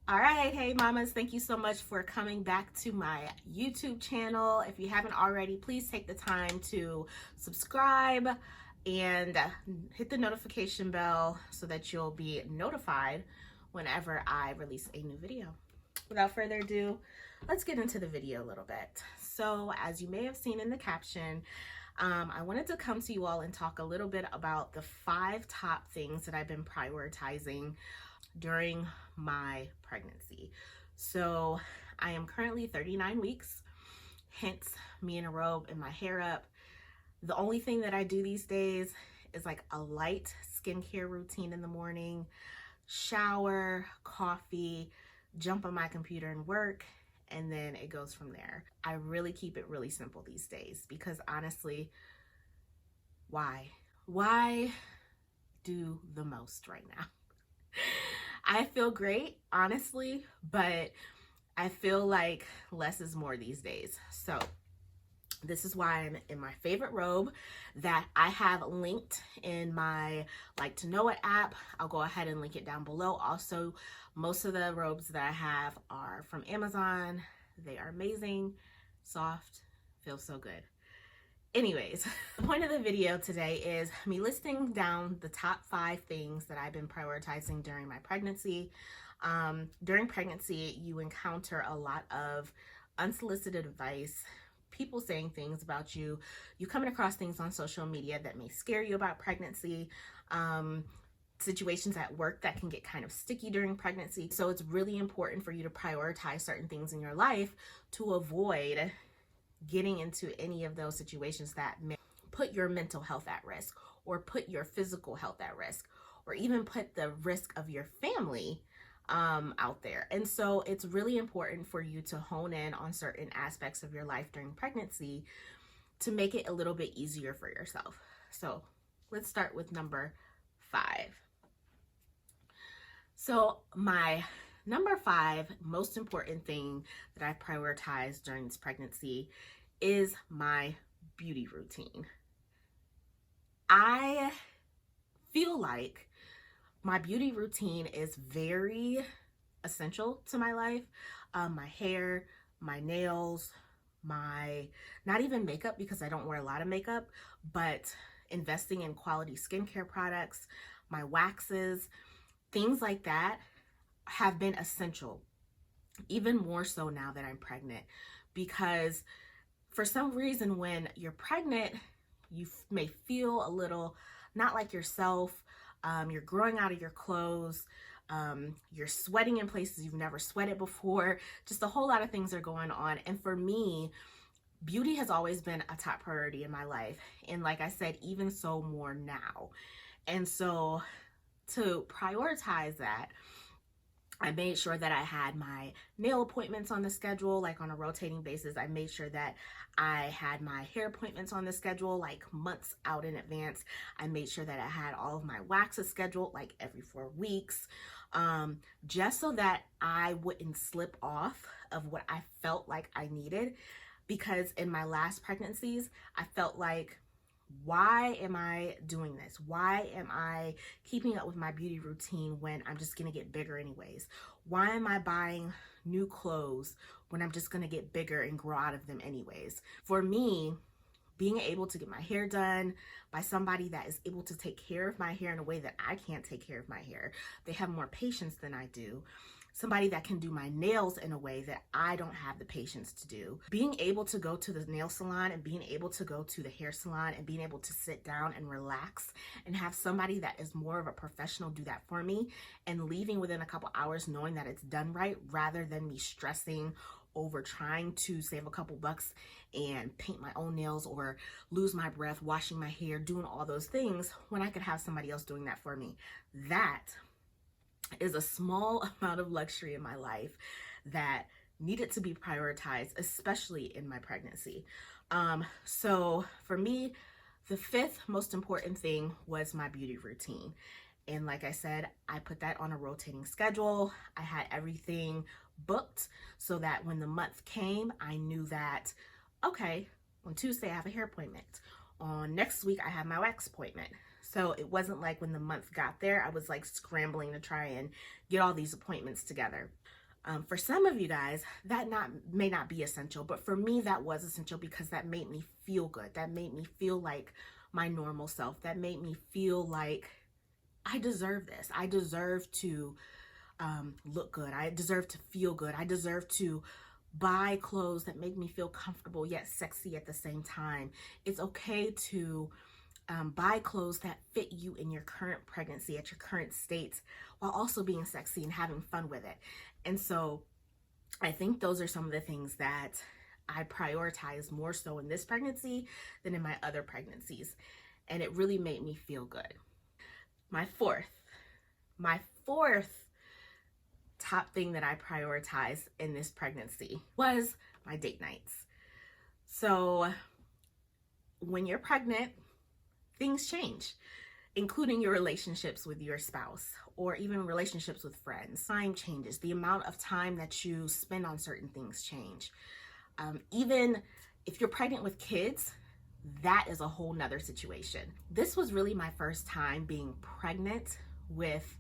All right, hey mamas, thank you so much for coming back to my YouTube channel. If you haven't already, please take the time to subscribe and hit the notification bell so that you'll be notified whenever I release a new video. Without further ado, let's get into the video a little bit. So as you may have seen in the caption, I wanted to come to you all and talk a little bit about the 5 top things that I've been prioritizing during my pregnancy. So I am currently 39 weeks, hence me in a robe and my hair up. The only thing that I do these days is like a light skincare routine in the morning, shower, coffee, jump on my computer and work, and then it goes from there. I really keep it really simple these days because honestly, why? Why do the most right now? I feel great, honestly, but I feel like less is more these days. So this is why I'm in my favorite robe that I have linked in my Like to Know It app. I'll go ahead and link it down below. Also, most of the robes that I have are from Amazon. They are amazing, soft, feel so good. Anyways, the point of the video today is me listing down the top 5 things that I've been prioritizing during my pregnancy. During pregnancy, you encounter a lot of unsolicited advice, people saying things about you. You coming across things on social media that may scare you about pregnancy, situations at work that can get kind of sticky during pregnancy. So it's really important for you to prioritize certain things in your life to avoid getting into any of those situations that may put your mental health at risk or put your physical health at risk or even put the risk of your family out there. And so it's really important for you to hone in on certain aspects of your life during pregnancy to make it a little bit easier for yourself. So let's start with number 5. So my number 5 most important thing that I prioritized during this pregnancy is my beauty routine. I feel like my beauty routine is very essential to my life. My hair, my nails, not even makeup because I don't wear a lot of makeup, but investing in quality skincare products, my waxes, things like that have been essential, even more so now that I'm pregnant, because for some reason when you're pregnant, you may feel a little not like yourself. You're growing out of your clothes. You're sweating in places you've never sweated before. Just a whole lot of things are going on. And for me, beauty has always been a top priority in my life. And like I said, even so more now. And so to prioritize that, I made sure that I had my nail appointments on the schedule, like on a rotating basis. I made sure that I had my hair appointments on the schedule, like months out in advance. I made sure that I had all of my waxes scheduled, like every 4 weeks, just so that I wouldn't slip off of what I felt like I needed. Because in my last pregnancies, I felt like, why am I doing this? Why am I keeping up with my beauty routine when I'm just going to get bigger anyways? Why am I buying new clothes when I'm just going to get bigger and grow out of them anyways? For me, being able to get my hair done by somebody that is able to take care of my hair in a way that I can't take care of my hair. They have more patience than I do. Somebody that can do my nails in a way that I don't have the patience to do. Being able to go to the nail salon and being able to go to the hair salon and being able to sit down and relax and have somebody that is more of a professional do that for me and leaving within a couple hours knowing that it's done right rather than me stressing over trying to save a couple bucks and paint my own nails or lose my breath, washing my hair, doing all those things when I could have somebody else doing that for me. That is a small amount of luxury in my life that needed to be prioritized, especially in my pregnancy. So for me, the 5th most important thing was my beauty routine. And like I said, I put that on a rotating schedule. I had everything booked so that when the month came, I knew that, okay, on Tuesday I have a hair appointment. On next week, I have my wax appointment. So it wasn't like when the month got there, I was like scrambling to try and get all these appointments together. For some of you guys, that may not be essential, but for me, that was essential because that made me feel good. That made me feel like my normal self. That made me feel like I deserve this. I deserve to look good. I deserve to feel good. I deserve to buy clothes that make me feel comfortable yet sexy at the same time. It's okay to buy clothes that fit you in your current pregnancy, at your current state, while also being sexy and having fun with it. And so I think those are some of the things that I prioritize more so in this pregnancy than in my other pregnancies. And it really made me feel good. My fourth top thing that I prioritized in this pregnancy was my date nights. So when you're pregnant, things change, including your relationships with your spouse or even relationships with friends. Time changes. The amount of time that you spend on certain things change. Even if you're pregnant with kids, that is a whole nother situation. This was really my first time being pregnant with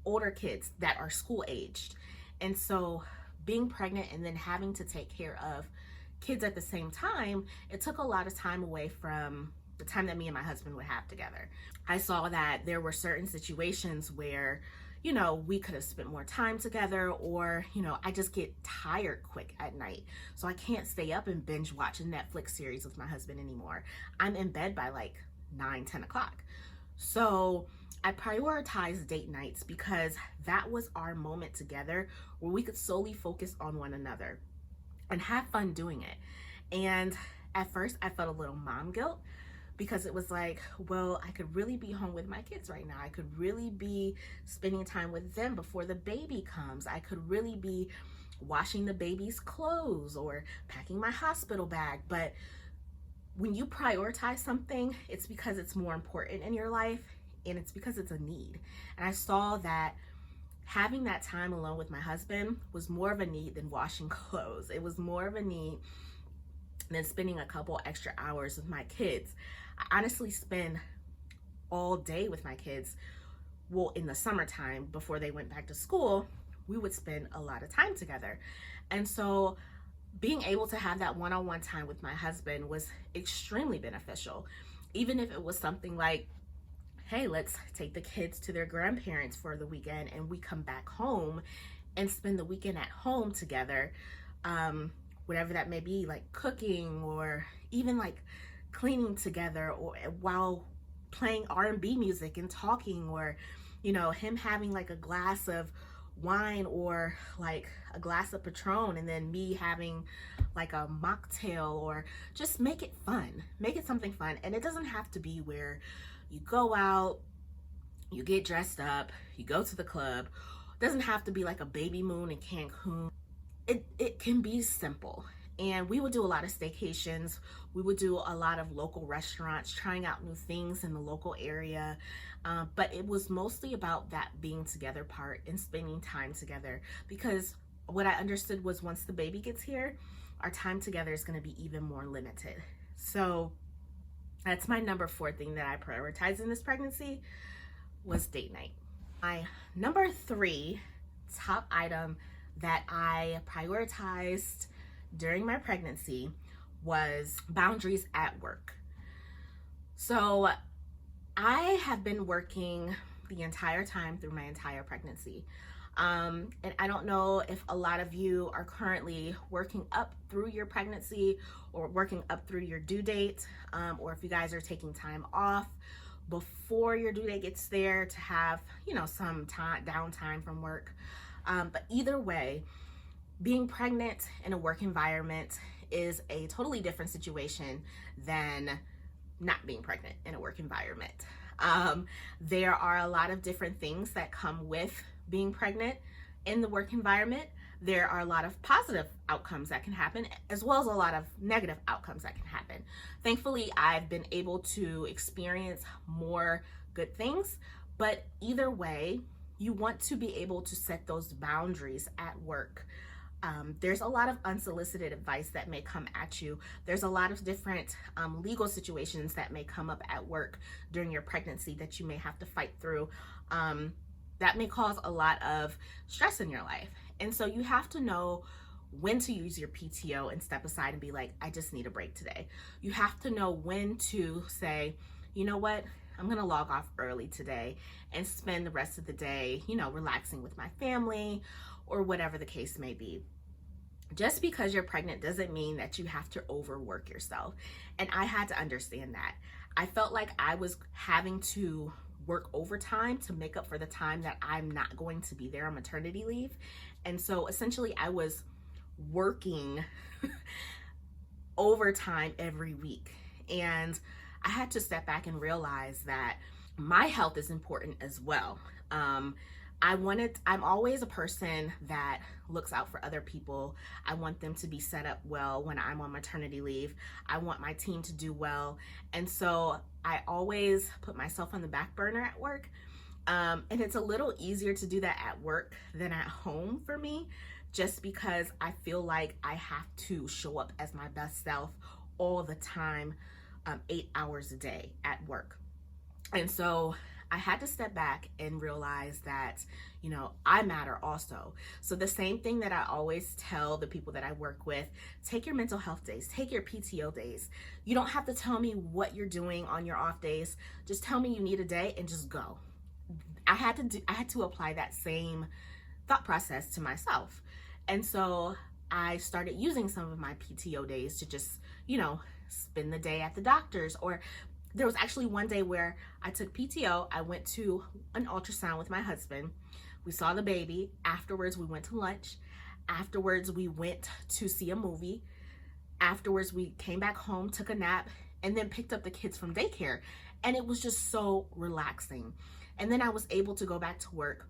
older kids that are school aged. And so being pregnant and then having to take care of kids at the same time, it took a lot of time away from the time that me and my husband would have together. I saw that there were certain situations where, you know, we could have spent more time together, or, you know, I just get tired quick at night. So I can't stay up and binge watch a Netflix series with my husband anymore. I'm in bed by like 9-10 o'clock. So I prioritized date nights because that was our moment together where we could solely focus on one another and have fun doing it. And at first I felt a little mom guilt because it was like, well, I could really be home with my kids right now. I could really be spending time with them before the baby comes. I could really be washing the baby's clothes or packing my hospital bag. But when you prioritize something, it's because it's more important in your life, and it's because it's a need. And I saw that having that time alone with my husband was more of a need than washing clothes. It was more of a need than spending a couple extra hours with my kids. I honestly spend all day with my kids. Well, in the summertime, before they went back to school, we would spend a lot of time together. And so being able to have that one-on-one time with my husband was extremely beneficial. Even if it was something like, hey, let's take the kids to their grandparents for the weekend and we come back home and spend the weekend at home together, whatever that may be, like cooking or even like cleaning together, or while playing R&B music and talking, or, you know, him having like a glass of wine or like a glass of Patron and then me having like a mocktail, or just make it fun, make it something fun. And it doesn't have to be where you go out, you get dressed up, you go to the club. It doesn't have to be like a baby moon in Cancun. It can be simple. And we would do a lot of staycations. We would do a lot of local restaurants, trying out new things in the local area. But it was mostly about that being together part and spending time together, because what I understood was once the baby gets here, our time together is going to be even more limited. So that's my number 4 thing that I prioritized in this pregnancy, was date night. My number 3 top item that I prioritized during my pregnancy was boundaries at work. So I have been working the entire time through my entire pregnancy. And I don't know if a lot of you are currently working up through your pregnancy or working up through your due date, or if you guys are taking time off before your due date gets there to have, you know, some time downtime from work. But either way, being pregnant in a work environment is a totally different situation than not being pregnant in a work environment. There are a lot of different things that come with being pregnant in the work environment. There are a lot of positive outcomes that can happen, as well as a lot of negative outcomes that can happen. Thankfully, I've been able to experience more good things, but either way, you want to be able to set those boundaries at work. There's a lot of unsolicited advice that may come at you. There's a lot of different legal situations that may come up at work during your pregnancy that you may have to fight through. That may cause a lot of stress in your life. And so you have to know when to use your PTO and step aside and be like, I just need a break today. You have to know when to say, you know what, I'm going to log off early today and spend the rest of the day, relaxing with my family or whatever the case may be. Just because you're pregnant doesn't mean that you have to overwork yourself. And I had to understand that. I felt like I was having to work overtime to make up for the time that I'm not going to be there on maternity leave. And so essentially I was working overtime every week. And I had to step back and realize that my health is important as well. I'm always a person that looks out for other people. I want them to be set up well when I'm on maternity leave. I want my team to do well. And so I always put myself on the back burner at work. And it's a little easier to do that at work than at home for me, just because I feel like I have to show up as my best self all the time, 8 hours a day at work. And so I had to step back and realize that, I matter also. So the same thing that I always tell the people that I work with, take your mental health days, take your PTO days. You don't have to tell me what you're doing on your off days. Just tell me you need a day and just go. I had to apply that same thought process to myself. And so I started using some of my PTO days to just, spend the day at the doctor's. Or there was actually one day where I took PTO. I went to an ultrasound with my husband. We saw the baby. Afterwards, we went to lunch. Afterwards, we went to see a movie. Afterwards, we came back home, took a nap, and then picked up the kids from daycare. And it was just so relaxing. And then I was able to go back to work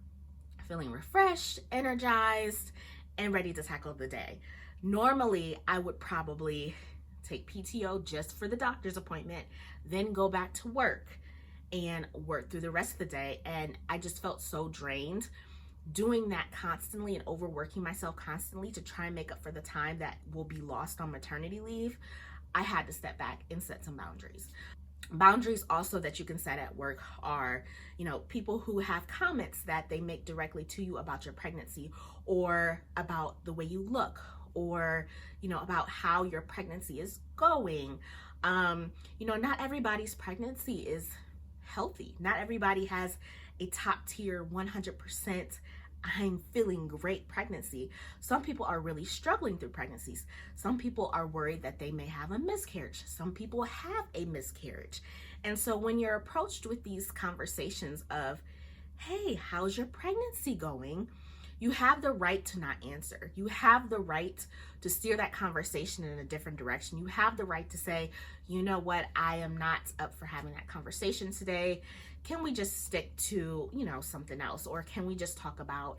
feeling refreshed, energized, and ready to tackle the day. Normally, I would probably take PTO just for the doctor's appointment, then go back to work and work through the rest of the day. And I just felt so drained doing that constantly and overworking myself constantly to try and make up for the time that will be lost on maternity leave. I had to step back and set some boundaries. Boundaries also that you can set at work are, people who have comments that they make directly to you about your pregnancy or about the way you look or, about how your pregnancy is going. Not everybody's pregnancy is healthy. Not everybody has a top tier 100% I'm feeling great pregnancy. Some people are really struggling through pregnancies. Some people are worried that they may have a miscarriage. Some people have a miscarriage. And so when you're approached with these conversations of, hey, how's your pregnancy going? You have the right to not answer. You have the right to steer that conversation in a different direction. You have the right to say, you know what, I am not up for having that conversation today. Can we just stick to, something else? Or can we just talk about,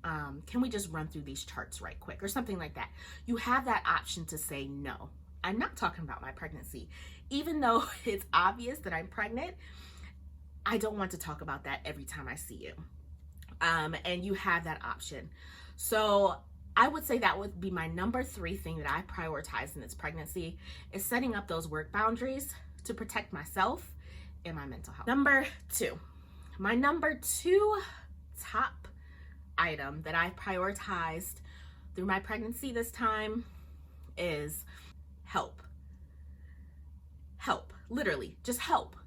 can we just run through these charts right quick or something like that? You have that option to say, no, I'm not talking about my pregnancy. Even though it's obvious that I'm pregnant, I don't want to talk about that every time I see you. And you have that option. So I would say that would be my number 3 thing that I prioritize in this pregnancy is setting up those work boundaries to protect myself and my mental health. Number 2, my number 2 top item that I prioritized through my pregnancy this time is help. Help, literally, just help.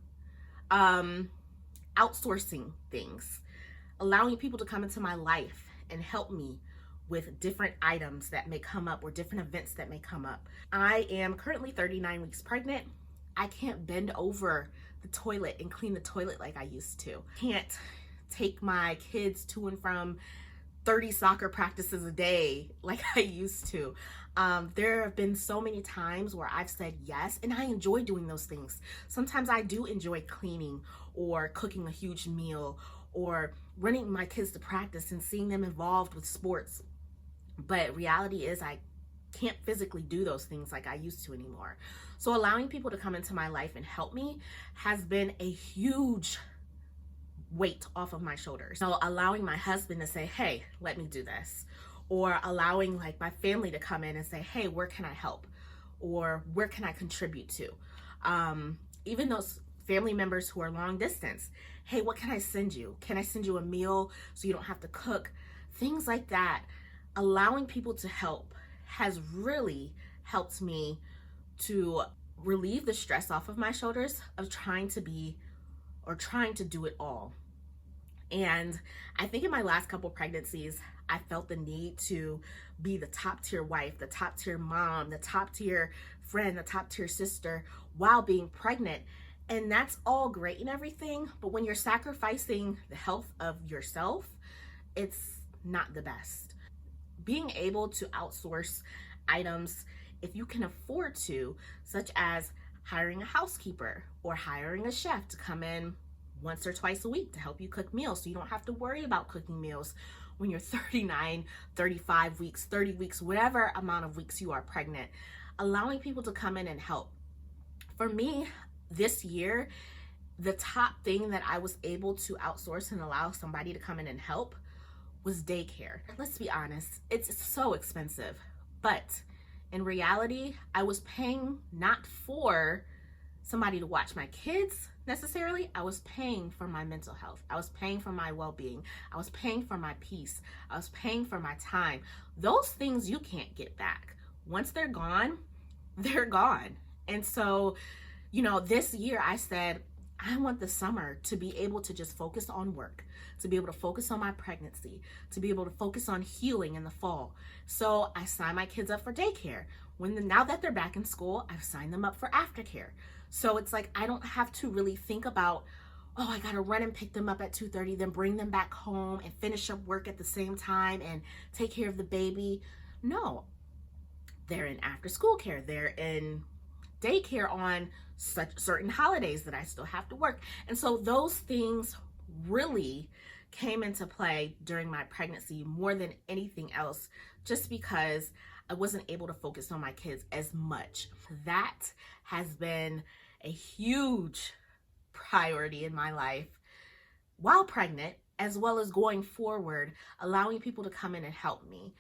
Outsourcing things, allowing people to come into my life and help me with different items that may come up or different events that may come up. I am currently 39 weeks pregnant. I can't bend over the toilet and clean the toilet like I used to. Can't take my kids to and from 30 soccer practices a day like I used to. There have been so many times where I've said yes, and I enjoy doing those things. Sometimes I do enjoy cleaning or cooking a huge meal or running my kids to practice and seeing them involved with sports. But reality is I can't physically do those things like I used to anymore. So allowing people to come into my life and help me has been a huge weight off of my shoulders. So allowing my husband to say, hey, let me do this. or allowing like my family to come in and say, hey, where can I help? Or where can I contribute to? Even those family members who are long distance, hey, what can I send you? Can I send you a meal so you don't have to cook? Things like that. Allowing people to help has really helped me to relieve the stress off of my shoulders of trying to do it all. And I think in my last couple pregnancies, I felt the need to be the top tier wife, the top tier mom, the top tier friend, the top tier sister while being pregnant. And that's all great and everything, but when you're sacrificing the health of yourself, it's not the best. Being able to outsource items if you can afford to, such as hiring a housekeeper or hiring a chef to come in once or twice a week to help you cook meals so you don't have to worry about cooking meals when you're 39, 35 weeks, 30 weeks, whatever amount of weeks you are pregnant. Allowing people to come in and help. For me, this year, the top thing that I was able to outsource and allow somebody to come in and help was daycare. Let's be honest, it's so expensive, but in reality, I was paying not for somebody to watch my kids necessarily. I was paying for my mental health. I was paying for my well-being. I was paying for my peace. I was paying for my time. Those things you can't get back. Once they're gone, they're gone. And so, this year I said, I want the summer to be able to just focus on work, to be able to focus on my pregnancy, to be able to focus on healing in the fall. So I signed my kids up for daycare. Now that they're back in school, I've signed them up for aftercare. So it's like I don't have to really think about, oh, I gotta run and pick them up at 2:30, then bring them back home and finish up work at the same time and take care of the baby. No, they're in after school care. They're in daycare on certain holidays that I still have to work. And so those things really came into play during my pregnancy more than anything else, just because I wasn't able to focus on my kids as much. That has been a huge priority in my life while pregnant, as well as going forward, allowing people to come in and help me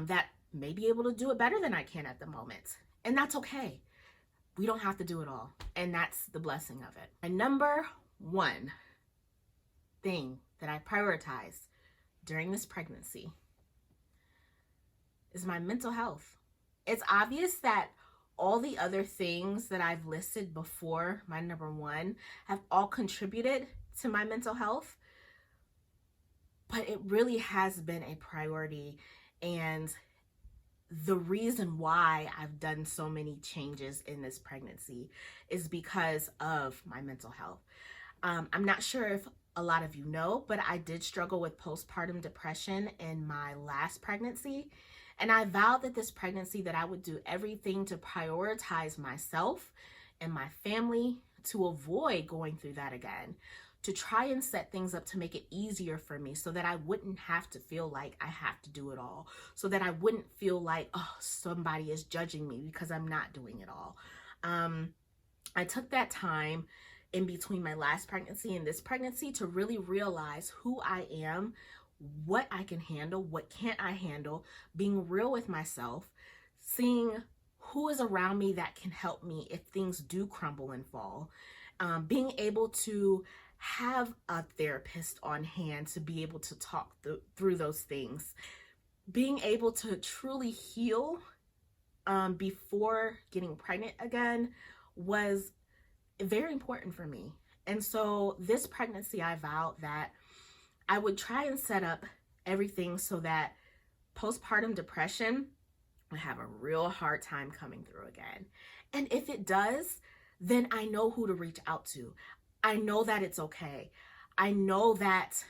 that may be able to do it better than I can at the moment. And that's okay. We don't have to do it all. And that's the blessing of it. And number one thing that I prioritized during this pregnancy is my mental health. It's obvious that all the other things that I've listed before my number one have all contributed to my mental health, but it really has been a priority. And the reason why I've done so many changes in this pregnancy is because of my mental health. I'm not sure if a lot of you know, but I did struggle with postpartum depression in my last pregnancy. And I vowed that this pregnancy that I would do everything to prioritize myself and my family to avoid going through that again, to try and set things up to make it easier for me so that I wouldn't have to feel like I have to do it all, so that I wouldn't feel like, oh, somebody is judging me because I'm not doing it all. I took that time in between my last pregnancy and this pregnancy to really realize who I am, what I can handle, what can't I handle, being real with myself, seeing who is around me that can help me if things do crumble and fall, being able to have a therapist on hand to be able to talk through those things, being able to truly heal before getting pregnant again was very important for me. And so this pregnancy, I vowed that I would try and set up everything so that postpartum depression would have a real hard time coming through again. And if it does, then I know who to reach out to. I know that it's okay. I know that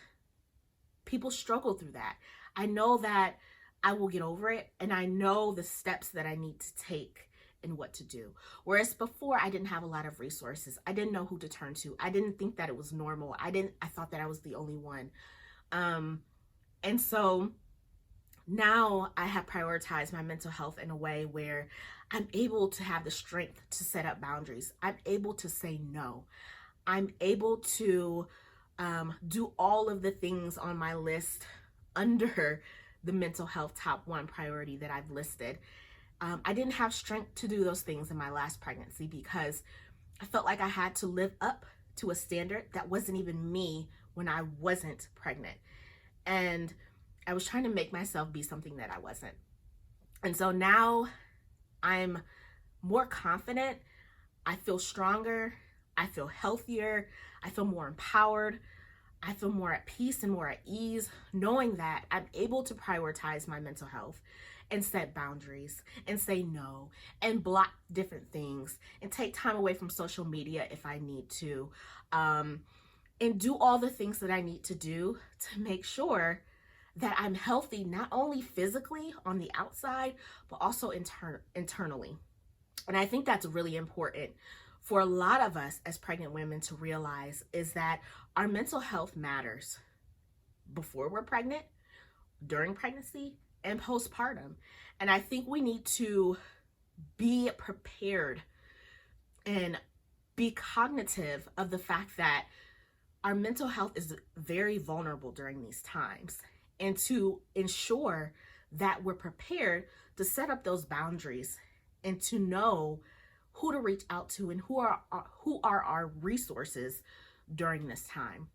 people struggle through that. I know that I will get over it, and I know the steps that I need to take and what to do. Whereas before, I didn't have a lot of resources. I didn't know who to turn to. I didn't think that it was normal. I thought that I was the only one. And so now I have prioritized my mental health in a way where I'm able to have the strength to set up boundaries. I'm able to say no. I'm able to do all of the things on my list under the mental health top 1 priority that I've listed. I didn't have strength to do those things in my last pregnancy because I felt like I had to live up to a standard that wasn't even me when I wasn't pregnant. And I was trying to make myself be something that I wasn't. And so now I'm more confident. I feel stronger. I feel healthier. I feel more empowered. I feel more at peace and more at ease, knowing that I'm able to prioritize my mental health and set boundaries and say no and block different things and take time away from social media if I need to, and do all the things that I need to do to make sure that I'm healthy, not only physically on the outside, but also internally. And I think that's really important for a lot of us as pregnant women to realize, is that our mental health matters before we're pregnant, during pregnancy, and postpartum. And I think we need to be prepared and be cognitive of the fact that our mental health is very vulnerable during these times, and to ensure that we're prepared to set up those boundaries and to know who to reach out to and who are our resources during this time.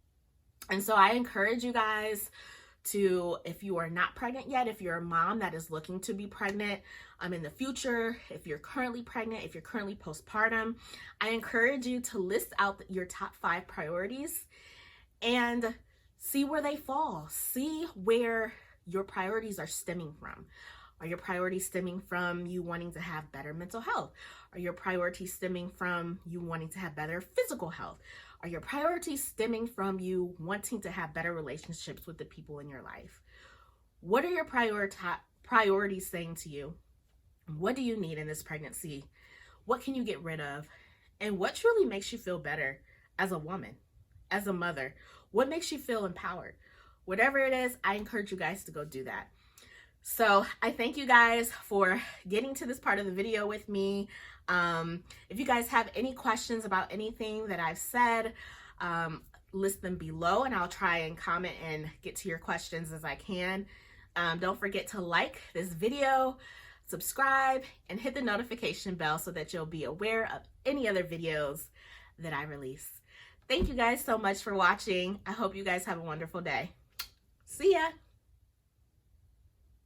And so I encourage you guys to, if you are not pregnant yet, if you're a mom that is looking to be pregnant in the future, if you're currently pregnant, if you're currently postpartum, I encourage you to list out your top 5 priorities and see where they fall. See where your priorities are stemming from. Are your priorities stemming from you wanting to have better mental health? Are your priorities stemming from you wanting to have better physical health? Are your priorities stemming from you wanting to have better relationships with the people in your life? What are your priorities saying to you? What do you need in this pregnancy? What can you get rid of? And what truly makes you feel better as a woman, as a mother? What makes you feel empowered? Whatever it is, I encourage you guys to go do that. So I thank you guys for getting to this part of the video with me. If you guys have any questions about anything that I've said, list them below and I'll try and comment and get to your questions as I can. Don't forget to like this video, subscribe, and hit the notification bell so that you'll be aware of any other videos that I release. Thank you guys so much for watching. I hope you guys have a wonderful day. See ya.